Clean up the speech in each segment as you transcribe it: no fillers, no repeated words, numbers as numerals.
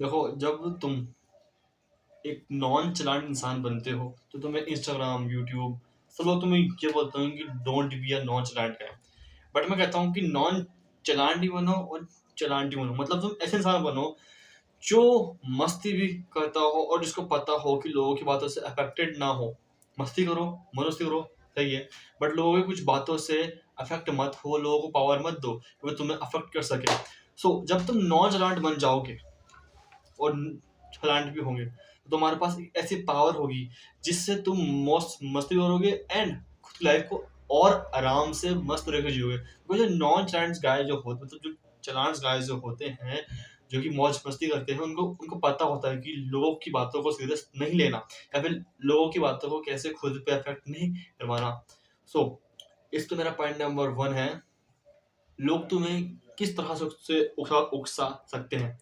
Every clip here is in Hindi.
देखो, जब तुम एक नॉन चलान इंसान बनते हो तो तुम्हें इंस्टाग्राम, यूट्यूब, सब लोग तुम्हें ये बोलते हैं कि don't be a non challan guy. But मैं कहता हूँ कि नॉन चलान बनो और चलान बनो। मतलब तुम ऐसे इंसान बनो जो मस्ती भी करता हो और जिसको पता हो कि लोगों की बातों से अफेक्टेड ना हो। मस्ती करो, मस्ती करो, सही है, बट लोगों की कुछ बातों से अफेक्ट मत हो, लोगों को पावर मत दो कि वो तुम्हें अफेक्ट कर सके। जब तुम नॉन चलान बन जाओगे और टैलेंट भी होंगे तो तुम्हारे पास एक ऐसी पावर होगी जिससे तुम मस्त मस्ती करोगे एंड खुद की लाइफ को और आराम से मस्त रह जियोगे। वो जो नॉन चैलेंज गाय जो होते, मतलब जो चलान्स गाय जो होते हैं, जो कि मौज मस्ती करते हैं, उनको उनको पता होता है कि लोगों की बातों को सीरियस नहीं लेना या फिर लोगों की बातों को कैसे खुद पे इफेक्ट नहीं करवाना। सो इस तो मेरा पॉइंट नंबर 1 है, लोग तुम्हें किस तरह से उकसा सकते हैं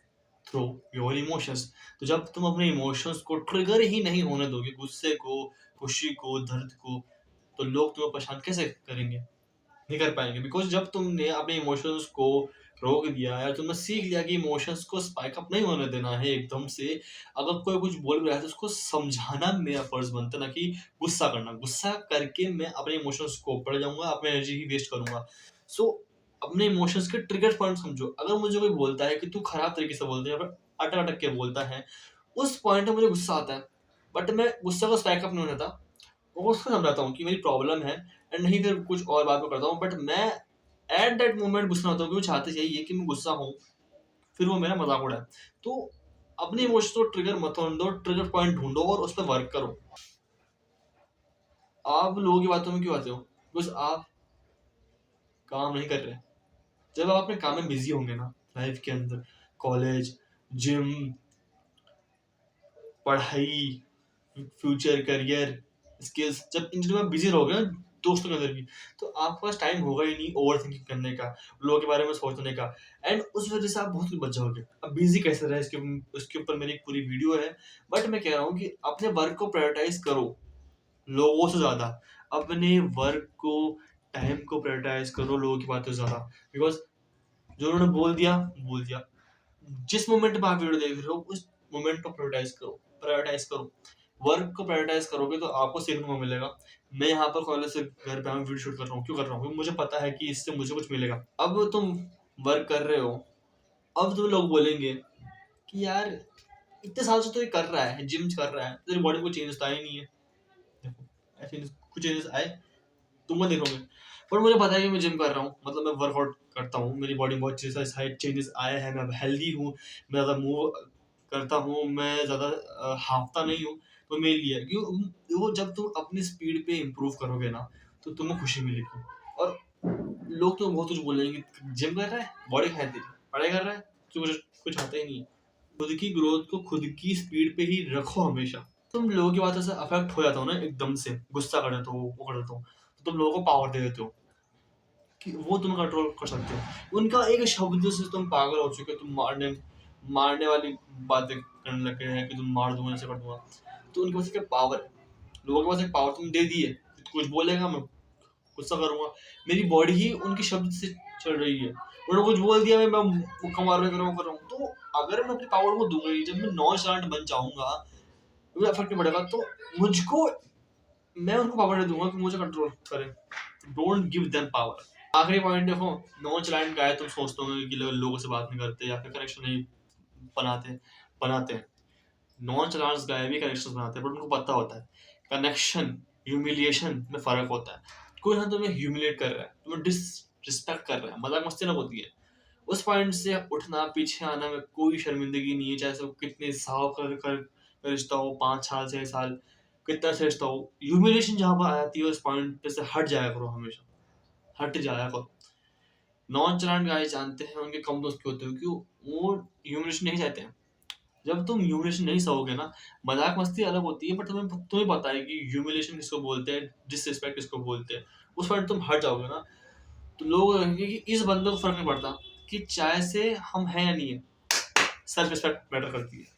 थ्रू योर इमोशंस। तो जब तुम अपने इमोशंस को ट्रिगर ही नहीं होने दोगे, गुस्से को, खुशी को, दर्द को, तो लोग तुम्हें परेशान कैसे करेंगे? नहीं कर पाएंगे, बिकॉज जब तुमने अपने इमोशंस को रोक दिया या तुमने सीख लिया कि इमोशंस को स्पाइक अप नहीं होने देना है एकदम से। अगर कोई कुछ बोल भी रहा है तो उसको समझाना मेरा फर्ज बनता है, ना कि गुस्सा करना। गुस्सा करके मैं अपने इमोशंस को पड़ जाऊंगा, अपनी एनर्जी ही वेस्ट करूंगा। सो अपने इमोशंस के ट्रिगर पॉइंट समझो। अगर मुझे कोई बोलता है कि तू खराब तरीके से बोलता है या फिर अटक अटक के बोलता है, उस पॉइंट में मुझे गुस्सा आता है, बट मैं गुस्से को स्पाइक अप नहीं होने देता। वो उसको समझाता हूँ कि मेरी प्रॉब्लम है एंड नहीं फिर कुछ और बात में करता हूँ। बट मैं एट दैट मोमेंट गुस्सा होता हूँ कि वो चाहते यही है कि मैं गुस्सा हूँ, फिर वो मेरा मजाक उड़ाए। तो अपने इमोशंस को ट्रिगर मत होने दो, ट्रिगर पॉइंट ढूंढो और उस पर वर्क करो। आप लोगों की बातों में क्यों आते हो? बस आप काम नहीं कर रहे। जब आप अपने काम में बिजी होंगे ना, लाइफ के अंदर, कॉलेज, जिम, पढ़ाई, फ्यूचर, करियर, स्किल्स, जब इन चीजों में बिजी रहोगे ना, दोस्तों के अंदर भी, तो आपके पास टाइम होगा ही नहीं ओवर थिंकिंग करने का, लोगों के बारे में सोचने का। एंड उस वजह से आप बहुत कुछ बच जाओगे। अब बिजी कैसे रहे, इसके ऊपर मेरी एक पूरी वीडियो है। बट मैं कह रहा हूँ कि अपने वर्क को प्रायोरिटाइज करो लोगों से ज्यादा। अपने वर्क को, टाइम को प्रायोरिटाइज करो लोगों की बातों से ज्यादा। बिकॉज जो उन्होंने बोल दिया। जिस मोमेंट में आप वीडियो देख रहे हो उस मोमेंट को प्रायोरिटाइज करो। वर्क को प्रायोरिटाइज करोगे तो आपको सीखने को मिलेगा। मैं यहाँ पर कॉलेज से घर पे वीडियो शूट कर रहा हूँ, क्यों कर रहा हूँ? क्योंकि मुझे पता है कि इससे मुझे कुछ मिलेगा। अब तुम वर्क कर रहे हो, अब तुम लोग बोलेंगे कि यार इतने साल से तो ये कर रहा है, जिम कर रहा है, तेरी बॉडी को चेंजेस आए नहीं है। देखो, ऐसे कुछ चेंजेस आए तुम मत देखोगे, पर मुझे पता है कि मैं जिम कर रहा हूँ, मतलब मैं वर्कआउट करता हूँ, मेरी बॉडी में बहुत चेंजेस आए हैं, मैं हेल्दी हूँ, मैं ज़्यादा मूव करता हूँ, मैं ज़्यादा हाँफता नहीं हूँ। तो मेरे लिए क्यों, वो जब तुम अपनी स्पीड पे इम्प्रूव करोगे ना तो तुम्हें खुशी मिलेगी। और लोग तो बहुत कुछ बोलेंगे, जिम कर रहा है, बॉडी खाए तेरी, पढ़ाई कर रहा है, तो कुछ आता ही नहीं है। खुद की ग्रोथ को खुद की स्पीड पे ही रखो हमेशा। तुम लोगों की बातों से अफेक्ट हो जाता हो ना, एकदम से गुस्सा कर देते हो, वो कर देते हो, तो तुम लोगों को पावर दे देते हो कि वो तुम्हें कंट्रोल कर सकते हो। उनका एक शब्द से तुम पागल हो चुके हो, तुम मारने मारने वाली बातें करने लगे हैं कि तुम मार दूंगा, ऐसे कर दूंगा। तो उनके पास एक पावर है, लोगों के पास एक पावर तुम दे दी है। कुछ बोलेगा मैं गुस्सा करूंगा, मेरी बॉडी ही उनके शब्द से चल रही है। उन्होंने कुछ बोल दिया, मैं मुक्का मार कर रहा हूँ। तो अगर मैं अपनी पावर को दूंगा ही, जब मैं नॉन स्टार्ट बन जाऊंगा, मुझे इफेक्ट नहीं पड़ेगा, तो मुझको, मैं उनको पावर दे दूंगा कि मुझे कंट्रोल करें। Don't give them power. आखिरी पॉइंट देखो, नॉन चलाइंट गाय तुम सोचते होंगे कि लोगों से बात नहीं करते या फिर कनेक्शन नहीं बनाते। बनाते हैं, नॉन चलाइंट गाय भी कनेक्शन बनाते हैं, बट उनको पता होता है कनेक्शन ह्यूमिलिएशन में फर्क होता है। कोई ना तुम्हें ह्यूमिलेट कर रहा है, तुम्हें डिसरिस्पेक्ट कर रहा है, मजाक मस्ती ना होती है, उस पॉइंट से उठना, पीछे आना में कोई शर्मिंदगी नहीं है। चाहे वो कितने साल का रिश्ता हो, 5 साल, 6 साल, कितना अच्छा रिश्ता हो, ह्यूमिलेशन जहाँ पर आती है उस पॉइंट पे से हट जाया करो, हमेशा हट जाया करो। नॉन चलान गाय जानते हैं उनके कम दोस्त क्यों होते हो, क्यों? वो ह्यूमिलेशन नहीं चाहते हैं। जब तुम ह्यूमिलेशन नहीं सहोगे ना, मजाक मस्ती अलग होती है, बट तुम्हें तुम्हें पता है कि ह्यूमिलेशन किसको बोलते हैं, डिसरिस्पेक्ट किसको बोलते हैं, उस पॉइंट तुम हट जाओगे ना, तो लोग कहेंगे कि इस बंदे को फर्क नहीं पड़ता कि चाय से हम हैं या नहीं है, सेल्फ रिस्पेक्ट मैटर करती है।